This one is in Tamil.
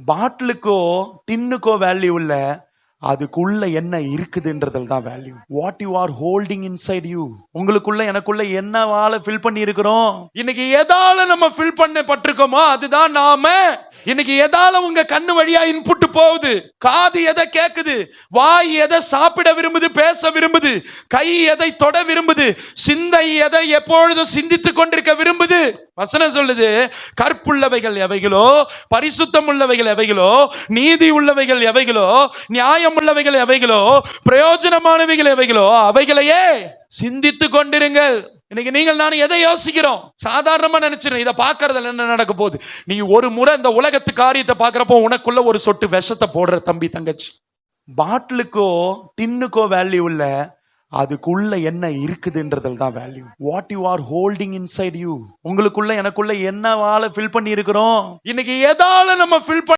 பாட்டிலுக்கோ டின்னுக்கோ வேல்யூ இல்ல, அதுக்குள்ள என்ன இருக்குதுன்றதுல தான் value. What you are holding inside you. உங்களுக்குள்ள எனக்குள்ள என்னவால ஃபில் பண்ணி இருக்கிறோம். இன்னைக்கு எதால நம்ம ஃபில் பண்ணப்பட்டிருக்கோமோ அதுதான் நாம. இன்னைக்கு எதால உங்க கண்ணு வழியா இன்புட் போகுது, காது எதை கேக்குது, வாய் எதை சாப்பிட விரும்புது, பேச விரும்புது, கை எதை தொட விரும்புது, சிந்தை எதை எப்பொழுதும் சிந்தித்துக் கொண்டிருக்க விரும்புது. வசனம் சொல்லுது, கற்புள்ளவைகள் எவைகளோ, பரிசுத்தம் உள்ளவைகள் எவைகளோ, நீதி உள்ளவைகள் எவைகளோ, நியாயம் உள்ளவைகள் எவைகளோ, பிரயோஜனமானவைகள் எவைகளோ அவைகளையே சிந்தித்துக் கொண்டிருங்கள். இன்னைக்கு நீங்கள் நான் எதை யோசிக்கிறோம்? சாதாரணமா நினைச்சிருக்கேன் இதை பார்க்கறதுல என்ன நடக்க போகுது. நீ ஒரு முறை இந்த உலகத்து காரியத்தை பார்க்கறப்போ உனக்குள்ள ஒரு சொட்டு விஷத்தை போடுற தம்பி தங்கச்சி. பாட்டிலுக்கோ டின்னுக்கோ வேல்யூ இல்ல, அதுக்குள்ள என்ன இருக்குதுன்றதுல தான் value. What you are holding inside you. உங்களுக்குள்ள எனக்குள்ள என்னவால ஃபில் பண்ணி இருக்கிறோம். இன்னைக்கு எதால நம்ம ஃபில்